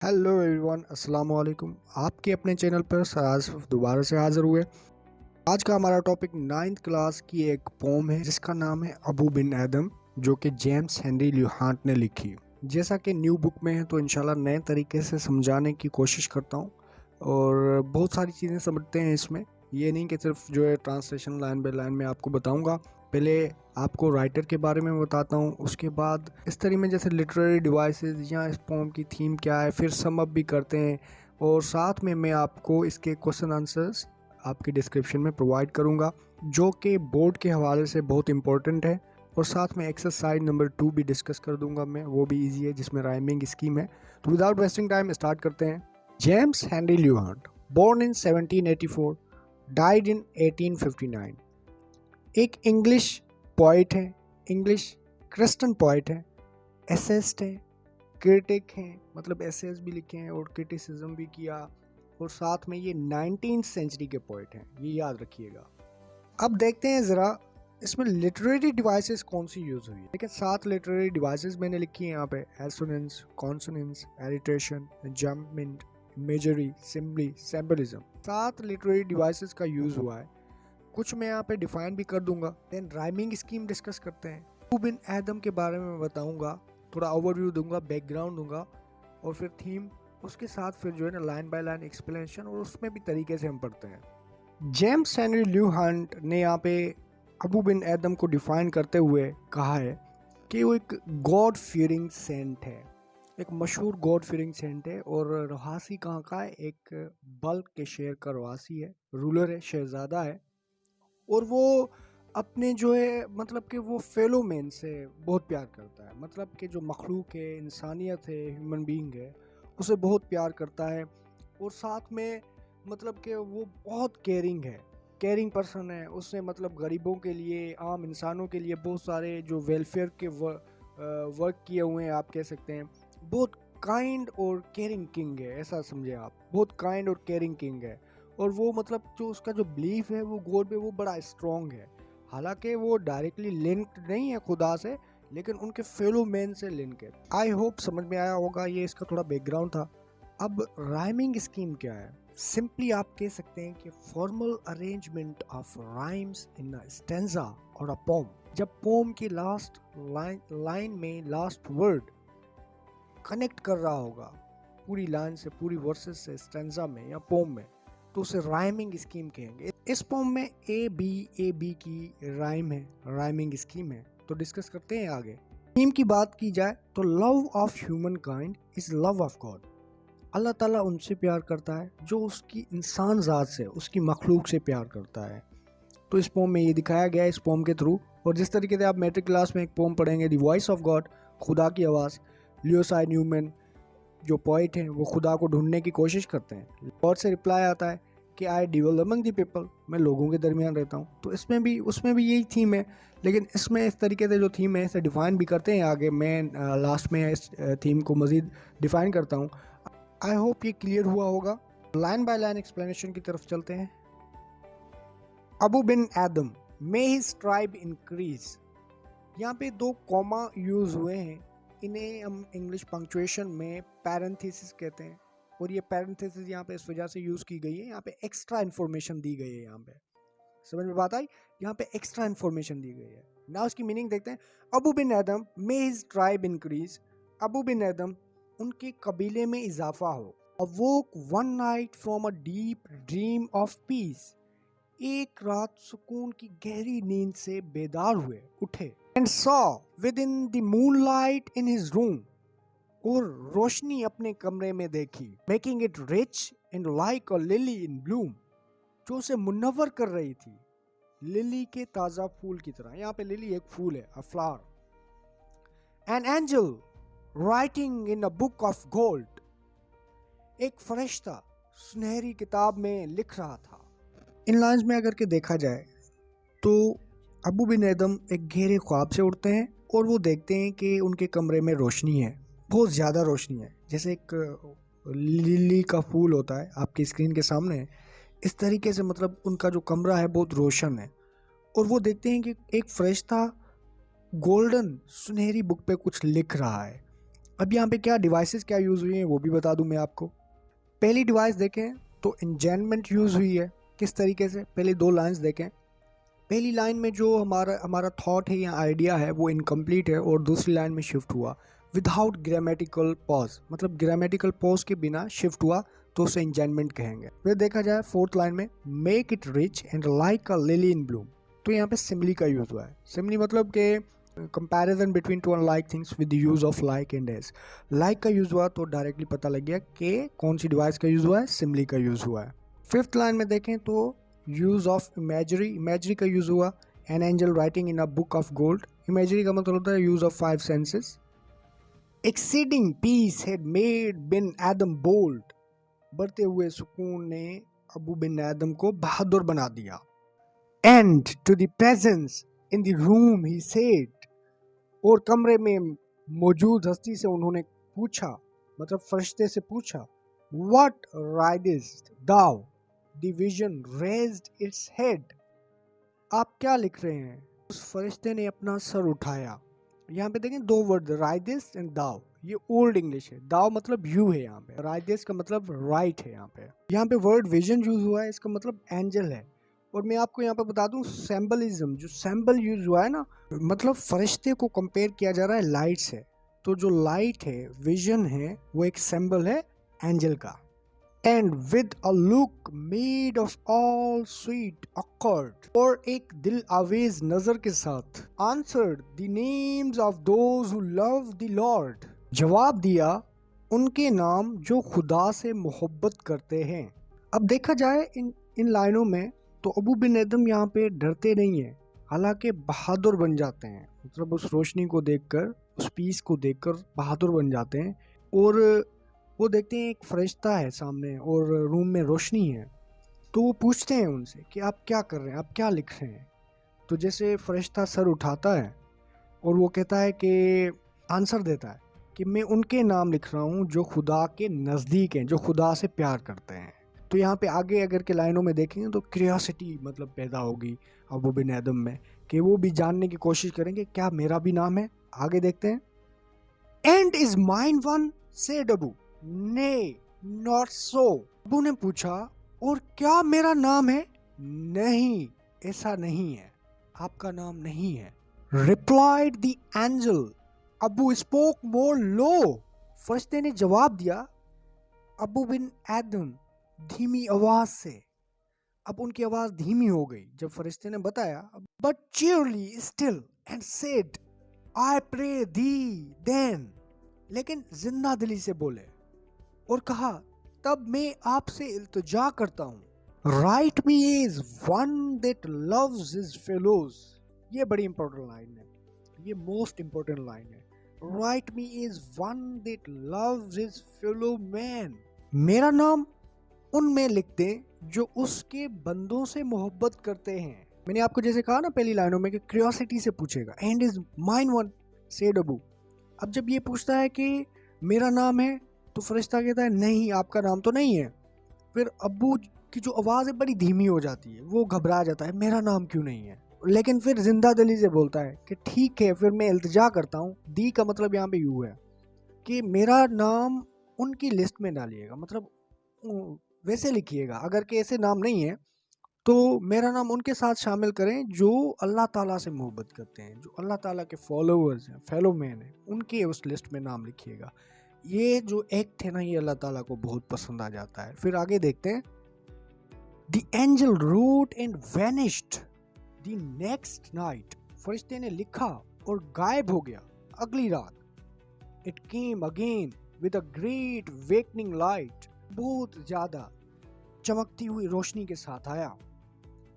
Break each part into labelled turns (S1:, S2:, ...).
S1: Hello everyone, अस्सलाम वालेकुम। आपके अपने चैनल पर आज दोबारा से हाज़िर हुए। आज का हमारा टॉपिक 9th क्लास की एक पोम है जिसका नाम है अबू बिन आदम, जो कि जेम्स हेनरी ल्यूहांट ने लिखी। जैसा कि न्यू बुक में है तो इंशाल्लाह नए तरीके से समझाने की कोशिश करता हूँ और बहुत सारी चीज़ें समझते हैं इसमें। ये नहीं कि सिर्फ जो है ट्रांसलेशन लाइन बाय लाइन में आपको बताऊँगा। पहले आपको राइटर के बारे में बताता हूँ, उसके बाद इस तरह में जैसे लिटरेरी डिवाइसेस या इस पोम की थीम क्या है, फिर सम अप भी करते हैं और साथ में मैं आपको इसके क्वेश्चन आंसर्स आपकी डिस्क्रिप्शन में प्रोवाइड करूँगा, जो कि बोर्ड के हवाले से बहुत इंपॉर्टेंट है। और साथ में एक्सरसाइज नंबर 2 भी डिस्कस कर दूंगा मैं, वो भी इजी है जिसमें राइमिंग स्कीम है। तो विदाउट वेस्टिंग टाइम स्टार्ट करते हैं। James Henry Leigh Hunt, born in 1784, died in 1859, एक इंग्लिश पोइट है, इंग्लिश क्रिश्चियन पोइट है, एसेस्ट है, क्रिटिक हैं, मतलब एसेस भी लिखे हैं और क्रिटिसिज्म भी किया, और साथ में ये 19th सेंचुरी के पोइट हैं, ये याद रखिएगा। अब देखते हैं ज़रा इसमें लिटरेरी डिवाइसेस कौन सी यूज़ हुई है। देखिए 7 लिटरेरी डिवाइसेस मैंने लिखी हैं यहाँ पे: assonance, consonance, alliteration, enjambment, imagery, simile, symbolism. 7 literary devices का यूज़ हुआ है। कुछ मैं यहाँ पे डिफाइन भी कर दूंगा। देन राइमिंग स्कीम डिस्कस करते हैं। अबू बिन आदम के बारे में बताऊंगा, थोड़ा ओवरव्यू दूंगा, बैकग्राउंड दूंगा, और फिर थीम, उसके साथ फिर जो है ना लाइन बाय लाइन एक्सप्लेनेशन, और उसमें भी तरीके से हम पढ़ते हैं। जेम्स हेनरी ल्यूहांट ने यहाँ पे अबू बिन आदम को डिफाइन करते हुए कहा है कि वो एक गॉड फियरिंग सेंट है, एक मशहूर गॉड फियरिंग सेंट है। और रहासी कहाँ का है? एक बल्क के शहर का रहासी है, रूलर है, शहजादा है। और वो अपने जो है मतलब कि वो फेलो मैन से बहुत प्यार करता है, मतलब कि जो मखलूक है, इंसानियत है, ह्यूमन बीइंग है, उसे बहुत प्यार करता है। और साथ में मतलब कि वो बहुत केयरिंग है, केयरिंग पर्सन है। उसने मतलब गरीबों के लिए, आम इंसानों के लिए बहुत सारे जो वेलफेयर के वर्क किए हुए हैं, आप कह सकते हैं। बहुत काइंड और केयरिंग किंग है, ऐसा समझे आप, बहुत काइंड और केयरिंग किंग है। और वो मतलब जो उसका जो बिलीफ है वो गॉड पे, वो बड़ा स्ट्रॉन्ग है। हालांकि वो डायरेक्टली लिंक्ड नहीं है खुदा से, लेकिन उनके फेलो मैन से लिंक है। आई होप समझ में आया होगा, ये इसका थोड़ा बैकग्राउंड था। अब राइमिंग स्कीम क्या है? सिंपली आप कह सकते हैं कि formal arrangement of rhymes in a stanza और अ पोम। जब पोम की लास्ट लाइन में लास्ट वर्ड कनेक्ट कर रहा होगा पूरी लाइन से, पूरी वर्सेस से, स्टेंजा में या पोम में, तो उसे राइमिंग स्कीम कहेंगे। इस पोम में ए बी की राइम है, राइमिंग स्कीम है। तो डिस्कस करते हैं आगे। थीम की बात की जाए तो love of human kind is love of God. अल्लाह ताला उनसे प्यार करता है जो उसकी इंसान ज़ात से, उसकी मखलूक से प्यार करता है। तो इस पोम में ये दिखाया गया है, इस पोम के थ्रू। और जिस तरीके से आप मैट्रिक क्लास में एक पोम पढ़ेंगे, द वॉइस ऑफ गॉड, खुदा की आवाज़, लियोसाइड न्यूमैन जो पोइट हैं वो खुदा को ढूंढने की कोशिश करते हैं। गॉड से रिप्लाई आता है कि आई डिवेल अमंग द पीपल, मैं लोगों के दरमियान रहता हूँ। तो इसमें भी, उसमें भी यही थीम है, लेकिन इसमें इस तरीके से जो थीम है इसे डिफ़ाइन भी करते हैं आगे। मैं लास्ट में इस थीम को मज़ीद डिफ़ाइन करता हूँ। आई होप ये क्लियर हुआ होगा। लाइन बाय लाइन एक्सप्लेनेशन की तरफ चलते हैं। Abou Ben Adhem, may his tribe increase. यहाँ पे 2 कॉमा यूज़ हुए हैं, इन्हें हम इंग्लिश पंक्चुएशन में पैरेंथेसिस कहते हैं। और ये पैरेंथेसिस यहाँ पे इस वजह से यूज़ की गई है, यहाँ पे एक्स्ट्रा इन्फॉर्मेशन दी गई है। यहाँ पे समझ में बात आई? यहाँ पे एक्स्ट्रा इन्फॉर्मेशन दी गई है ना। उसकी मीनिंग देखते हैं। Abou Ben Adhem, may his tribe increase. Abou Ben Adhem, उनके कबीले में इजाफा हो। Awoke one night from a deep dream of peace. एक रात सुकून की गहरी नींद से बेदार हुए, उठे। And saw with in the moonlight in his room, और रोशनी अपने कमरे में देखी। Making it rich and like a lily in Bloom, जो उसे मुनव्वर कर रही थी लिली के ताजा फूल की तरह। यहाँ पे लिली एक फूल है, अ flower. N angel writing in a book of gold, एक फरिश्ता सुनहरी किताब में लिख रहा था। इन लाइन्स में अगर के देखा जाए तो अबू बिन आदम एक गहरे ख्वाब से उठते हैं और वो देखते हैं कि उनके कमरे में रोशनी है, बहुत ज़्यादा रोशनी है, जैसे एक लिली का फूल होता है आपकी स्क्रीन के सामने, इस तरीके से मतलब उनका जो कमरा है बहुत रोशन है। और वो देखते हैं कि एक फरिश्ता गोल्डन सुनहरी बुक पे कुछ लिख रहा है। अब यहाँ पे क्या डिवाइसेस क्या यूज़ हुई हैं वो भी बता दूँ मैं आपको। पहली डिवाइस देखें तो इंजैनमेंट यूज़ हुई है। किस तरीके से, पहले दो लाइंस देखें। पहली लाइन में जो हमारा थॉट है या आइडिया है वो इनकम्प्लीट है और दूसरी लाइन में शिफ्ट हुआ विदाउट ग्रामेटिकल पॉज, मतलब ग्रामेटिकल पॉज के बिना शिफ्ट हुआ तो उसे इंजैनमेंट कहेंगे। फिर देखा जाए फोर्थ लाइन में make it rich and like a lily in Bloom, तो यहाँ पे सिमिली का यूज़ हुआ है। सिमिली मतलब कि comparison between two unlike things with the use of like and as. Like का यूज़ हुआ तो डायरेक्टली पता लग गया कि कौन सी डिवाइस का यूज़ हुआ है, सिमिली का यूज़ हुआ है। फिफ्थ लाइन में देखें तो यूज ऑफ इमेजरी, इमेजरी का यूज हुआ। An angel writing in a book of gold, imagery का मतलब होता है use of 5 senses. Exceeding peace had made Ben Adhem bold, बढ़ते हुए सुकून ने अबू बिन एदम को बहादुर बना दिया। And to the presence in the room he said, और कमरे में मौजूद हस्ती से उन्होंने पूछा, मतलब फरिश्ते से पूछा, what writest thou? The vision raised its head. आप क्या लिख रहे हैं? उस फरिश्ते ने अपना सर उठाया। यहाँ पे देखें दो वर्ड, राइडिस एंड दाव, ये ओल्ड इंग्लिश है। दाव मतलब यू है यहाँ पे, राइडिस का मतलब राइट है यहाँ पे। यहाँ पे वर्ड विजन यूज हुआ है, इसका मतलब एंजल है। और मैं आपको यहाँ पे बता दूं सिंबलिज्म, जो सिंबल यूज हुआ है ना, मतलब फरिश्ते को कंपेयर किया जा रहा है लाइट से। तो जो लाइट है, विजन है, वो एक सिंबल है एंजल का। And with a look made of all sweet accord, और एक दिल आवेज नजर के साथ, answered the names of those who love the Lord, जवाब दिया उनके नाम जो खुदा से मोहब्बत करते हैं। अब देखा जाए इन लाइनों में तो अबू बिन एदम यहाँ पे डरते नहीं हैं, हालांकि बहादुर बन जाते हैं। मतलब उस रोशनी को देखकर, उस पीस को देखकर बहादुर बन जाते हैं। और वो देखते हैं एक फरिश्ता है सामने और रूम में रोशनी है, तो वो पूछते हैं उनसे कि आप क्या कर रहे हैं, आप क्या लिख रहे हैं। तो जैसे फरिश्ता सर उठाता है और वो कहता है कि आंसर देता है कि मैं उनके नाम लिख रहा हूँ जो खुदा के नज़दीक हैं, जो खुदा से प्यार करते हैं। तो यहाँ पे आगे अगर के लाइनों में देखेंगे तो क्यूरियोसिटी मतलब पैदा होगी अबू बिन एदम में, कि वो भी जानने की कोशिश करेंगे क्या मेरा भी नाम है। आगे देखते हैं। And is mine one said Abu, ने नॉट सो, अबू ने पूछा और क्या मेरा नाम है? नहीं, ऐसा नहीं है, आपका नाम नहीं है। Replied the angel, Abou spoke more low, फरिश्ते ने जवाब दिया अबू बिन एदम धीमी आवाज से। अब उनकी आवाज धीमी हो गई जब फरिश्ते ने बताया, but cheerly still and said I pray thee then, लेकिन जिंदा दिली से बोले और कहा तब मैं आपसे इल्तिजा करता हूँ। Right me is one that loves his fellows, ये बड़ी इंपॉर्टेंट लाइन है, ये मोस्ट इंपॉर्टेंट लाइन है। Right me is one that loves his fellow man, मेरा नाम उनमें लिख दें जो उसके बंदों से मोहब्बत करते हैं। मैंने आपको जैसे कहा ना पहली लाइनों में कि क्यूरियोसिटी से पूछेगा। And is mine one said Abu, अब जब ये पूछता है कि मेरा नाम है तो फरिश्ता कहता है नहीं, आपका नाम तो नहीं है। फिर अब्बू की जो आवाज़ है बड़ी धीमी हो जाती है, वो घबरा जाता है मेरा नाम क्यों नहीं है। लेकिन फिर जिंदा दिली से बोलता है कि ठीक है, फिर मैं इल्तिजा करता हूँ। दी का मतलब यहाँ पे यू है कि मेरा नाम उनकी लिस्ट में डालिएगा, मतलब वैसे लिखिएगा। अगर के ऐसे नाम नहीं है तो मेरा नाम उनके साथ शामिल करें जो अल्लाह ताला से मोहब्बत करते हैं, जो अल्लाह ताला के फॉलोअर्स हैं, फेलो मैन हैं, उनके उस लिस्ट में नाम लिखिएगा। ये जो एक्ट है ना, ये अल्लाह ताला को बहुत पसंद आ जाता है। फिर आगे देखते हैं। The angel wrote and vanished the next night, फरिश्ते ने लिखा और गायब हो गया अगली रात। It came again with a great wakening light, बहुत ज्यादा चमकती हुई रोशनी के साथ आया।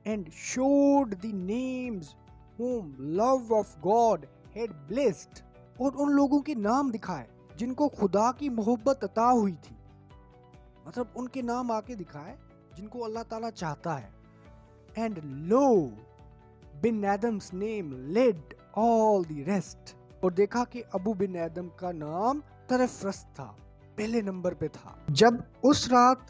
S1: And showed the names whom love of God had blessed, और उन लोगों के नाम दिखाए जिनको खुदा की मोहब्बत अता हुई थी, मतलब उनके नाम आके दिखाए जिनको अल्लाह ताला चाहता है। And lo Ben Adhem's name led all the rest, और देखा कि अबू बिन एदम का नाम सरफरस्त था, पहले नंबर पे था। जब उस रात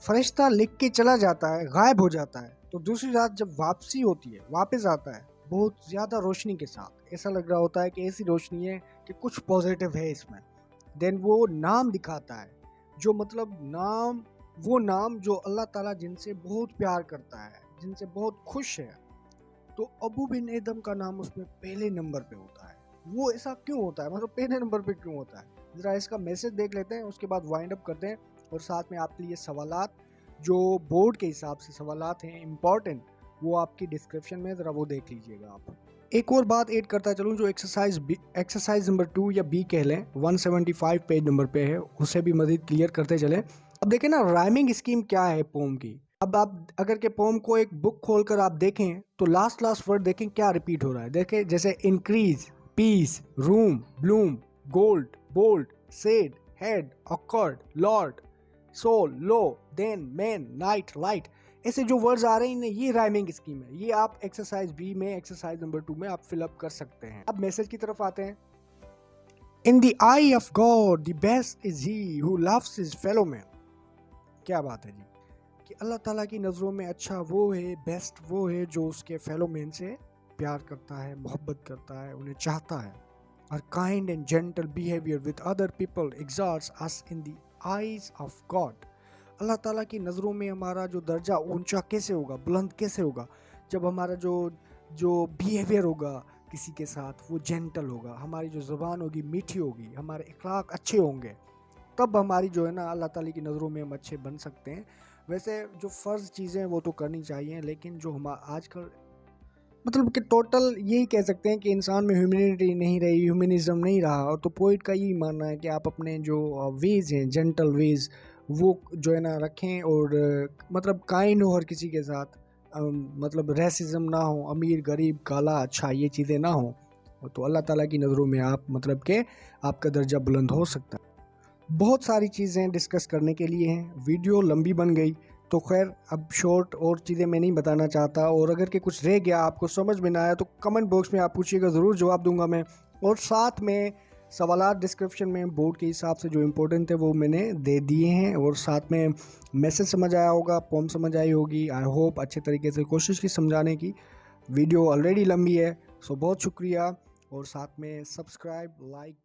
S1: फरिश्ता लिख के चला जाता है, गायब हो जाता है, तो दूसरी रात जब वापसी होती है, वापस आता है बहुत ज्यादा रोशनी के साथ। ऐसा लग रहा होता है कि ऐसी रोशनी है कि कुछ पॉजिटिव है इसमें। देन वो नाम दिखाता है, जो मतलब नाम, वो नाम जो अल्लाह ताला जिनसे बहुत प्यार करता है, जिनसे बहुत खुश है, तो अबू बिन एदम का नाम उसमें पहले नंबर पे होता है। वो ऐसा क्यों होता है, मतलब पहले नंबर पे क्यों होता है? ज़रा इसका मैसेज देख लेते हैं, उसके बाद वाइंड अप करते हैं और साथ में आपके लिए सवालात जो बोर्ड के हिसाब से सवालात हैं इम्पॉर्टेंट, वो आपकी डिस्क्रिप्शन में ज़रा वो देख लीजिएगा आप। एक और बात ऐड करता चलूँ, जो एक्सरसाइज नंबर 2 या बी कह लें, 175 पेज नंबर पे है, उसे भी मज़ीद क्लियर करते चलें। अब देखें ना राइमिंग स्कीम क्या है पोम की। अब आप अगर के पोम को एक बुक खोलकर आप देखें तो लास्ट वर्ड देखें क्या रिपीट हो रहा है। देखें जैसे increase, peace, room, bloom, gold, bold, said, head, accord, lord, soul, low, then, man, night, light, ऐसे जो वर्ड्स आ रहे हैं ये राइमिंग स्कीम है। ये आप एक्सरसाइज बी में, एक्सरसाइज नंबर 2 में आप फिलअप कर सकते हैं। अब मैसेज की तरफ आते हैं। In the I of God the best is he who loves his fellow man. क्या बात है जी, कि अल्लाह ताला की नज़रों में अच्छा वो है, बेस्ट वो है जो उसके फेलो मैन से प्यार करता है, मोहब्बत करता है, उन्हें चाहता है। और kind and gentle behaviour with other people exalts us in the eyes of God. अल्लाह ताला की नज़रों में हमारा जो दर्जा ऊंचा कैसे होगा, बुलंद कैसे होगा, जब हमारा जो बिहेवियर होगा किसी के साथ वो जेंटल होगा, हमारी जो ज़ुबान होगी मीठी होगी, हमारे अखलाक अच्छे होंगे, तब हमारी जो है ना अल्लाह ताला की नज़रों में हम अच्छे बन सकते हैं। वैसे जो फ़र्ज़ चीज़ें हैं वो तो करनी चाहिए, लेकिन जो हम आजकल मतलब कि टोटल यही कह सकते हैं कि इंसान में ह्यूमैनिटी नहीं रही, ह्यूमनिज़म नहीं रहा। और तो पोइट का यही मानना है कि आप अपने जो वेज़ हैं, जेंटल वेज़, वो जो है ना रखें और मतलब काइंड हो हर किसी के साथ, मतलब रेसिज्म ना हो, अमीर गरीब काला अच्छा ये चीज़ें ना हो, तो अल्लाह ताला की नज़रों में आप मतलब कि आपका दर्जा बुलंद हो सकता है। बहुत सारी चीज़ें डिस्कस करने के लिए हैं, वीडियो लंबी बन गई तो खैर अब शॉर्ट और चीज़ें मैं नहीं बताना चाहता। और अगर के कुछ रह गया, आपको समझ में ना आया, तो कमेंट बॉक्स में आप पूछिएगा, ज़रूर जवाब दूंगा मैं। और साथ में सवालात डिस्क्रिप्शन में बोर्ड के हिसाब से जो इम्पोर्टेंट है वो मैंने दे दिए हैं। और साथ में मैसेज समझ आया होगा, पोम समझ आई होगी, आई होप अच्छे तरीके से कोशिश की समझाने की। वीडियो ऑलरेडी लंबी है, सो बहुत शुक्रिया। और साथ में सब्सक्राइब, लाइक